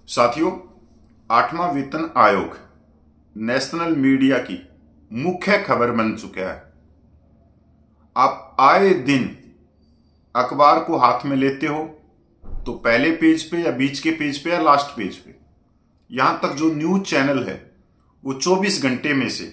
साथियों, आठवां वेतन आयोग नेशनल मीडिया की मुख्य खबर बन चुका है। आप आए दिन अखबार को हाथ में लेते हो तो पहले पेज पे या बीच के पेज पे या लास्ट पेज पे, यहां तक जो न्यूज चैनल है वो 24 घंटे में से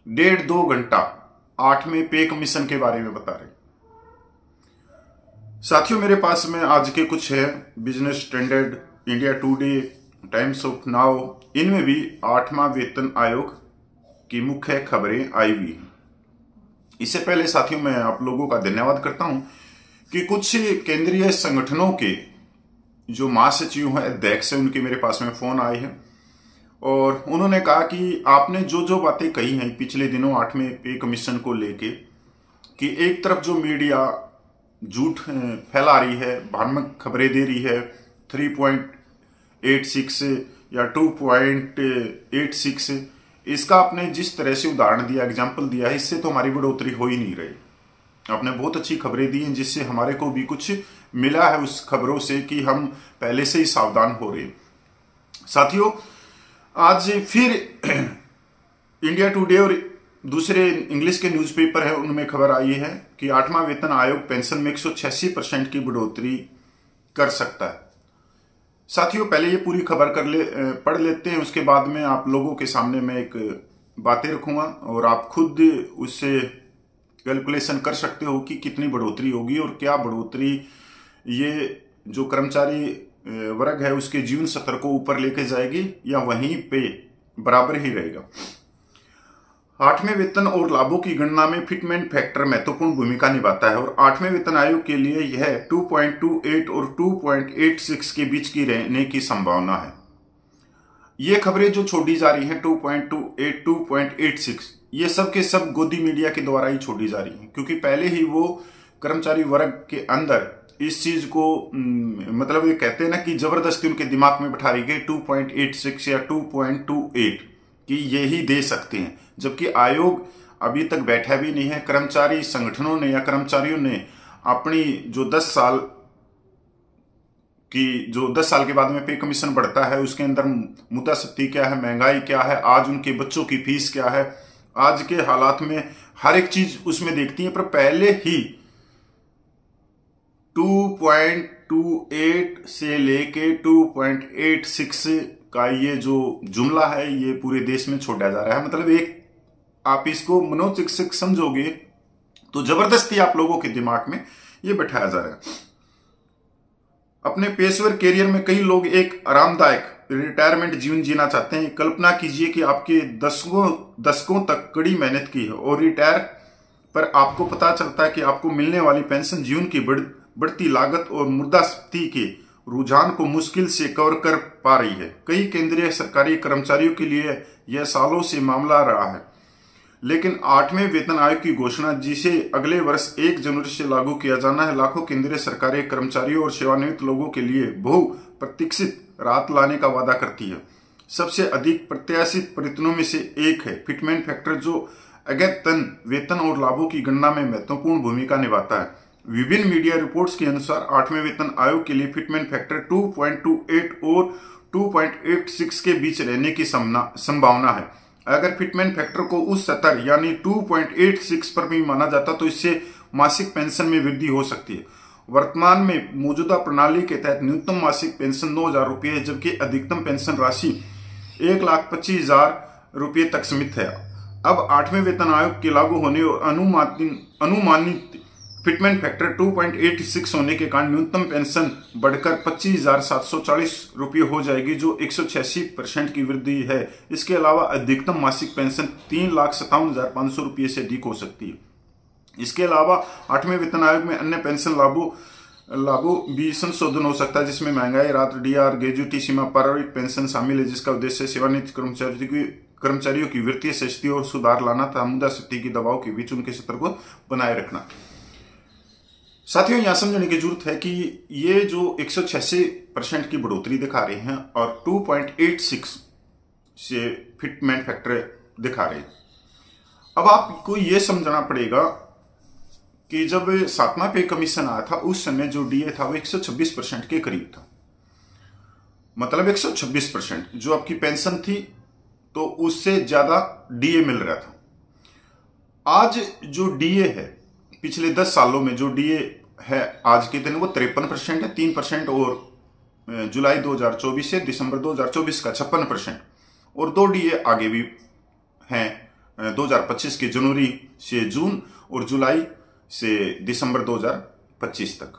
1.5-2 घंटा 8वें पे कमीशन के बारे में बता रहे। साथियों, मेरे पास में आज के कुछ है business standard, India today, times of now, इनमें भी 8वां वेतन आयोग की मुख्य खबरें आई हुई हैं। इससे पहले साथियों, मैं आप लोगों का धन्यवाद करता हूं कि कुछ केंद्रीय संगठनों के जो महासचिव हैं, अध्यक्ष हैं, उनके मेरे पास में फोन आए हैं और उन्होंने कहा कि आपने जो जो बातें कही हैं पिछले दिनों 8वें पे कमीशन को लेके, कि एक तरफ जो मीडिया झूठ फैला रही है, भ्रामक खबरें दे रही है, 3.86 या 2.86, इसका आपने जिस तरह से उदाहरण दिया, एग्जाम्पल दिया है, इससे तो हमारी बढ़ोतरी हो ही नहीं रही। आपने बहुत अच्छी खबरें दी हैं जिससे हमारे को भी कुछ मिला है उस खबरों से कि हम पहले से ही सावधान हो रहे। साथियों, आज फिर इंडिया टुडे और दूसरे इंग्लिश के न्यूज़पेपर है, उनमें खबर आई है कि 8वां वेतन आयोग पेंशन में 186% की बढ़ोतरी कर सकता है। साथियों, पहले ये पूरी खबर पढ़ लेते हैं, उसके बाद में आप लोगों के सामने मैं एक बातें रखूंगा और आप खुद उससे कैलकुलेशन कर सकते हो कि कितनी बढ़ोतरी होगी और क्या बढ़ोतरी ये जो कर्मचारी वर्ग है उसके जीवन स्तर को ऊपर लेके जाएगी या वहीं पे बराबर ही रहेगा। 8वें वेतन और लाभों की गणना में फिटमेंट फैक्टर महत्वपूर्ण भूमिका निभाता है और 8वें वेतन आयोग के लिए यह 2.28 और 2.86 के बीच की रहने की संभावना है। ये खबरें जो छोड़ी जा रही हैं 2.28, 2.86, ये सब के सब गोदी मीडिया के द्वारा ही छोड़ी जा रही हैं, क्योंकि पहले ही वो कर्मचारी वर्ग के अंदर इस चीज को मतलब ये कहते हैं ना कि जबरदस्ती उनके दिमाग में बैठा रही गई 2.86 या 2.28 कि यही दे सकते हैं, जबकि आयोग अभी तक बैठा भी नहीं है। कर्मचारी संगठनों ने या कर्मचारियों ने अपनी जो 10 साल के बाद में पे कमीशन बढ़ता है उसके अंदर मुद्रास्फीति क्या है, महंगाई क्या है, आज उनके बच्चों की फीस क्या है, आज के हालात में हर एक चीज उसमें देखती है। पर पहले ही 2.28 से लेके 2.86 का ये जो जुमला है ये पूरे देश में छोड़ा जा रहा है। मतलब एक आप इसको मनोचिकित्सक समझोगे तो जबरदस्ती आप लोगों के दिमाग में ये बैठाया जा रहा है। अपने पेशेवर कैरियर में कई लोग एक आरामदायक रिटायरमेंट जीवन जीना चाहते हैं। कल्पना कीजिए कि आपके दशकों तक कड़ी मेहनत की है और रिटायर पर आपको पता चलता है कि आपको मिलने वाली पेंशन जीवन की बढ़ती लागत और मुद्रास्फीति के रुझान को मुश्किल से कवर कर पा रही है। कई केंद्रीय सरकारी कर्मचारियों के लिए यह सालों से मामला रहा है, लेकिन 8वें वेतन आयोग की घोषणा, जिसे अगले वर्ष 1 जनवरी से लागू किया जाना है, लाखों केंद्रीय सरकारी कर्मचारियों और सेवानिवृत्त लोगों के लिए बहु प्रतीक्षित राहत लाने का वादा करती है। सबसे अधिक प्रत्याशित परिवर्तनों में से एक है फिटमेंट फैक्टर, जो अद्यतन वेतन और लाभों की गणना में महत्वपूर्ण भूमिका निभाता है। विभिन्न मीडिया रिपोर्ट्स के अनुसार 8वें वेतन आयोग के लिए फिटमेंट फैक्टर 2.28 और 2.86 के बीच रहने की संभावना है। अगर फिटमेंट फैक्टर को उस स्तर यानी 2.86 पर भी माना जाता तो इससे मासिक पेंशन में वृद्धि हो सकती है। वर्तमान में मौजूदा प्रणाली के तहत न्यूनतम मासिक पेंशन 9,000 रुपये है, जबकि अधिकतम पेंशन राशि 1,25,000 रुपये तक सीमित है। अब 8वें वेतन आयोग के लागू होने और अनुमानित फिटमेंट फैक्टर 2.86 होने के कारण न्यूनतम पेंशन बढ़कर 25,740 रुपये हो जाएगी, जो 186% की वृद्धि है। इसके अलावा अधिकतम मासिक पेंशन 3,57,500 रुपये से अधिक हो सकती है। इसके अलावा 8वें वेतन आयोग में अन्य पेंशन लाभों भी संशोधन हो सकता है, जिसमें महंगाई राहत, डीआर, ग्रेजुएटी सीमा, पारिवारिक पेंशन शामिल है, जिसका उद्देश्य सेवानिवृत्त कर्मचारियों की वित्तीय स्थिति और सुधार लाना तथा मुद्रास्फीति के दबाव के बीच उनके स्तर को बनाए रखना। साथियों, यहां समझने की जरूरत है कि ये जो 186% की बढ़ोतरी दिखा रहे हैं और 2.86 से फिटमेंट फैक्टर दिखा रहे हैं, अब आपको ये समझना पड़ेगा कि जब 7वां पे कमीशन आया था उस समय जो डीए था वो 126% के करीब था। मतलब 126% जो आपकी पेंशन थी तो उससे ज्यादा डीए मिल रहा था। आज जो डीए है, पिछले 10 सालों में जो डीए है आज के दिन वो 53% है, 3% और जुलाई 2024 से दिसंबर 2024 का 56%, और 2 डीए आगे भी हैं 2025 के जनवरी से जून और जुलाई से दिसंबर 2025 तक।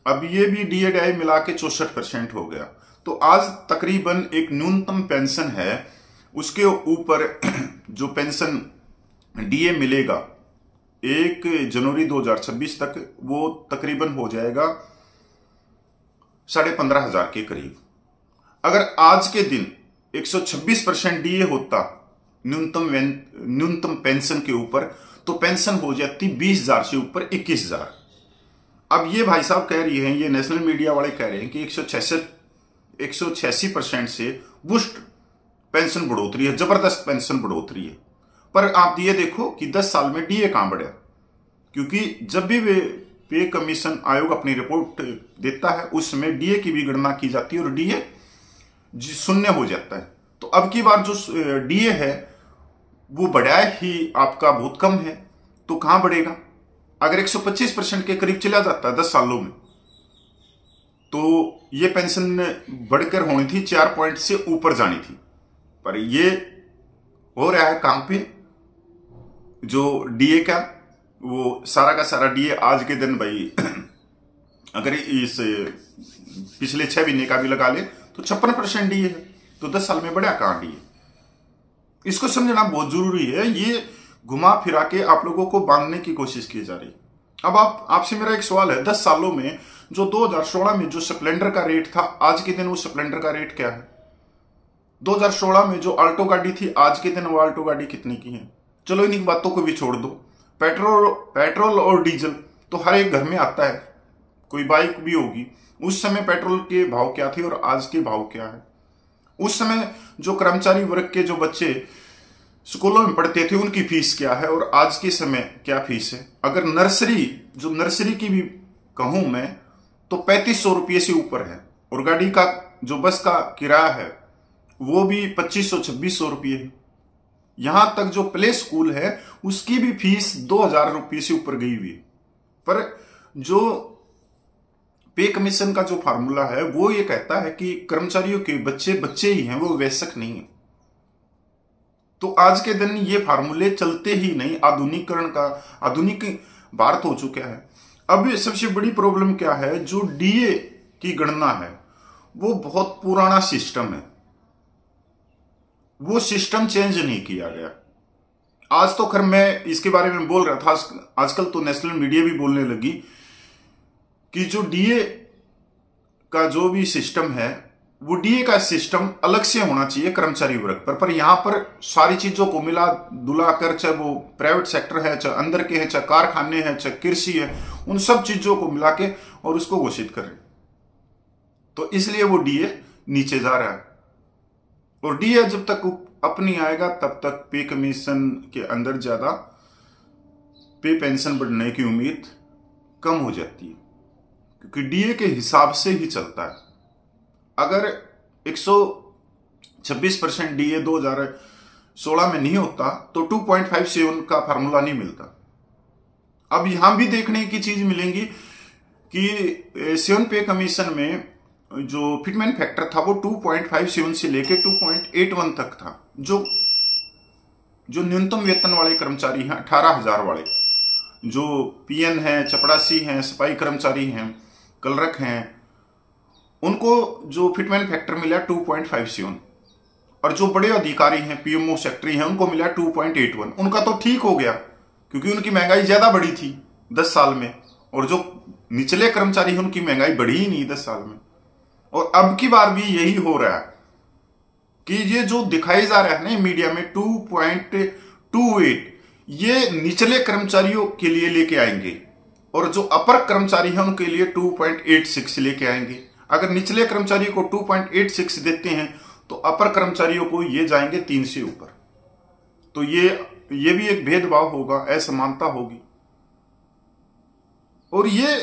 अब ये भी डीए डाई मिला के 64% हो गया। तो आज तकरीबन एक न्यूनतम पेंशन है, उसके ऊपर जो पेंशन डीए मिलेगा 1 जनवरी 2026 तक वो तकरीबन हो जाएगा 15,500 के करीब। अगर आज के दिन 126% डीए होता न्यूनतम पेंशन के ऊपर, तो पेंशन हो जाती 20,000 से ऊपर 21,000। अब ये भाई साहब कह रही हैं, ये नेशनल मीडिया वाले कह रहे हैं कि 186% से बुस्ट पेंशन बढ़ोतरी है, जबरदस्त पेंशन बढ़ोतरी है। पर आप ये देखो कि 10 साल में डीए कहां बढ़ा, क्योंकि जब भी वे पे कमीशन आयोग अपनी रिपोर्ट देता है उसमें डीए की भी गणना की जाती है और डीए शून्य हो जाता है। तो अब की बार जो डीए है वो बढ़ा ही आपका बहुत कम है, तो कहां बढ़ेगा? अगर 125% के करीब चला जाता है 10 सालों में, तो ये पेंशन बढ़कर होनी थी 4 पॉइंट से ऊपर जानी थी। पर ये हो रहा है कहां पे, जो डीए का वो सारा का सारा डीए आज के दिन भाई अगर इस पिछले 6 महीने का भी लगा ले तो 56% डीए है। तो 10 साल में बढ़ा कहां डीए? इसको समझना बहुत जरूरी है। ये घुमा फिरा के आप लोगों को बांधने की कोशिश की जा रही। अब आपसे मेरा एक सवाल है, 10 सालों में जो 2016 में जो स्प्लेंडर का रेट था, आज के दिन वो स्प्लेंडर का रेट क्या है? 2016 में जो अल्टो गाड़ी थी, आज के दिन वो अल्टो गाड़ी कितने की है? चलो इन बातों को भी छोड़ दो। पेट्रोल और डीजल तो हर एक घर में आता है, कोई बाइक भी होगी। उस समय पेट्रोल के भाव क्या थे और आज के भाव क्या है? उस समय जो कर्मचारी वर्ग के जो बच्चे स्कूलों में पढ़ते थे उनकी फीस क्या है और आज के समय क्या फीस है? अगर नर्सरी की भी कहूं मैं तो 3500 रुपये से ऊपर है, और गाड़ी का जो बस का किराया है वो भी 2500-2600 रुपये है। यहां तक जो प्ले स्कूल है उसकी भी फीस 2000 रुपये से ऊपर गई हुई है। पर जो पे कमीशन का जो फार्मूला है वो ये कहता है कि कर्मचारियों के बच्चे ही हैं, वो वयस्क नहीं है। तो आज के दिन ये फार्मूले चलते ही नहीं। आधुनिक भारत हो चुका है। अब सबसे बड़ी प्रॉब्लम क्या है, जो डीए की गणना है वो बहुत पुराना सिस्टम है, वो सिस्टम चेंज नहीं किया गया। आज तो खैर मैं इसके बारे में बोल रहा था, आजकल तो नेशनल मीडिया भी बोलने लगी कि जो डीए का जो भी सिस्टम है वो डीए का सिस्टम अलग से होना चाहिए कर्मचारी वर्ग पर यहां पर सारी चीजों को मिला दुला कर, चाहे वो प्राइवेट सेक्टर है, चाहे अंदर के हैं, चाहे कारखाने हैं, चाहे कृषि है, उन सब चीजों को मिला के और उसको घोषित कर रहे। तो इसलिए वो डीए नीचे जा रहा है। और डीए जब तक अपनी आएगा तब तक पे कमीशन के अंदर ज्यादा पे पेंशन बढ़ने की उम्मीद कम हो जाती है, क्योंकि डीए के हिसाब से ही चलता है। अगर 126% डीए 2016 में नहीं होता तो 2.57 का फार्मूला नहीं मिलता। अब यहां भी देखने की चीज मिलेंगी कि 7 पे कमीशन में जो फिटमेंट फैक्टर था वो 2.57 से लेके 2.81 तक था। जो न्यूनतम वेतन वाले कर्मचारी हैं 18,000 वाले, जो पीएन हैं, चपड़ासी हैं, सफाई कर्मचारी हैं, कलरक हैं, उनको जो फिटमेंट फैक्टर मिला 2.57, और जो बड़े अधिकारी हैं, पीएमओ सेक्रेटरी हैं, उनको मिला 2.81। उनका तो ठीक हो गया क्योंकि उनकी महंगाई ज्यादा बढ़ी थी 10 साल में, और जो निचले कर्मचारी हैं उनकी महंगाई बढ़ी ही नहीं 10 साल में। और अब की बार भी यही हो रहा है कि ये जो दिखाई जा रहा है ना मीडिया में 2.28, ये निचले कर्मचारियों के लिए लेके आएंगे और जो अपर कर्मचारी हैं उनके लिए 2.86 लेके आएंगे। अगर निचले कर्मचारी को 2.86 देते हैं तो अपर कर्मचारियों को ये जाएंगे 3 से ऊपर। तो ये भी एक भेदभाव होगा, असमानता होगी। और ये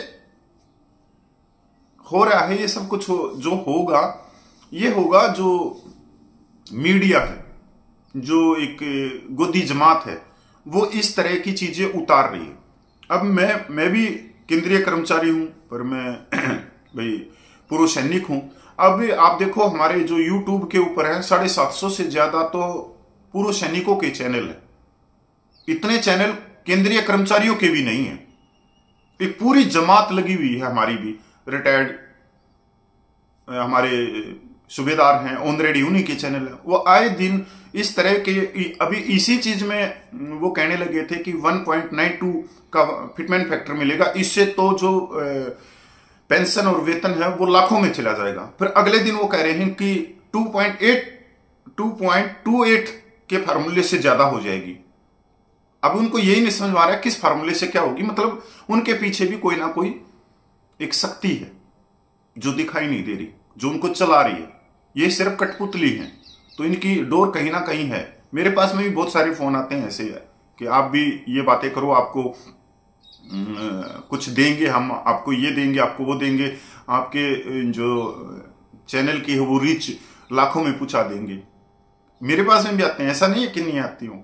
हो रहा है, ये सब कुछ जो होगा ये होगा जो मीडिया है, जो एक गोदी जमात है, वो इस तरह की चीजें उतार रही है। अब मैं भी केंद्रीय कर्मचारी हूं, पर मैं भाई पूर्व सैनिक हूं। अब आप देखो हमारे जो यूट्यूब के ऊपर है 750 से ज्यादा तो पूर्व सैनिकों के चैनल है। इतने चैनल केंद्रीय कर्मचारियों के भी नहीं है। एक पूरी जमात लगी हुई है हमारी भी, रिटायर्ड हमारे सूबेदार हैं ऑनरेडी, उन्हीं के चैनल है। वो आए दिन इस तरह के, अभी इसी चीज में वो कहने लगे थे कि 1.92 का फिटमेंट फैक्टर मिलेगा, इससे तो जो पेंशन और वेतन है वो लाखों में चला जाएगा। फिर अगले दिन वो कह रहे हैं कि 2.28 के फार्मूले से ज्यादा हो जाएगी। अब उनको यही नहीं समझ में आ रहा है किस फार्मूले से क्या होगी। मतलब उनके पीछे भी कोई ना कोई एक शक्ति है जो दिखाई नहीं दे रही, जो उनको चला रही है। ये सिर्फ कठपुतली है, तो इनकी डोर कहीं ना कहीं है। मेरे पास में भी बहुत सारे फोन आते हैं ऐसे कि आप भी ये बातें करो, आपको कुछ देंगे, हम आपको ये देंगे, आपको वो देंगे, आपके जो चैनल की है वो रीच लाखों में पहुंचा देंगे। मेरे पास में भी आते हैं, ऐसा नहीं है कि नहीं आती हूं,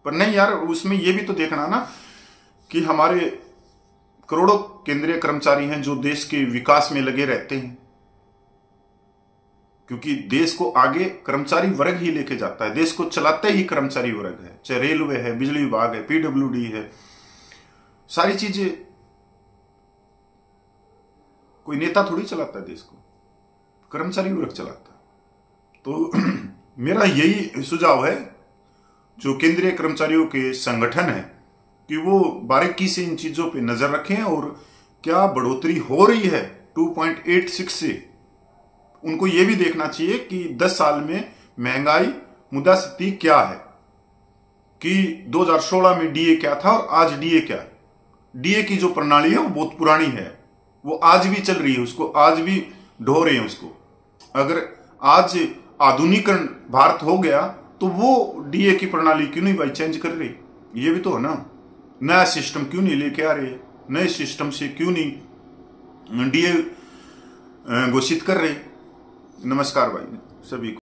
पर नहीं यार, उसमें ये भी तो देखना ना कि हमारे करोड़ों केंद्रीय कर्मचारी हैं जो देश के विकास में लगे रहते हैं, क्योंकि देश को आगे कर्मचारी वर्ग ही लेके जाता है। देश को चलाते ही कर्मचारी वर्ग है, चाहे रेलवे है, बिजली विभाग है, पीडब्ल्यूडी है, सारी चीजें। कोई नेता थोड़ी चलाता है देश को, कर्मचारी वर्ग चलाता है। तो मेरा यही सुझाव है जो केंद्रीय कर्मचारियों के संगठन है कि वो बारीकी से इन चीजों पे नजर रखें, और क्या बढ़ोतरी हो रही है 2.86 से, उनको ये भी देखना चाहिए कि 10 साल में महंगाई मुद्रास्फीति क्या है, कि 2016 में डीए क्या था और आज डीए क्या है। डीए की जो प्रणाली है वो बहुत पुरानी है, वो आज भी चल रही है, उसको आज भी ढो रहे हैं उसको। अगर आज आधुनिकरण भारत हो गया तो वो डीए की प्रणाली क्यों नहीं भाई चेंज कर रही? ये भी तो है ना, नया सिस्टम क्यों नहीं लेके आ रहे, नए सिस्टम से क्यों नहीं डीए घोषित कर रहे। नमस्कार भाई सभी को।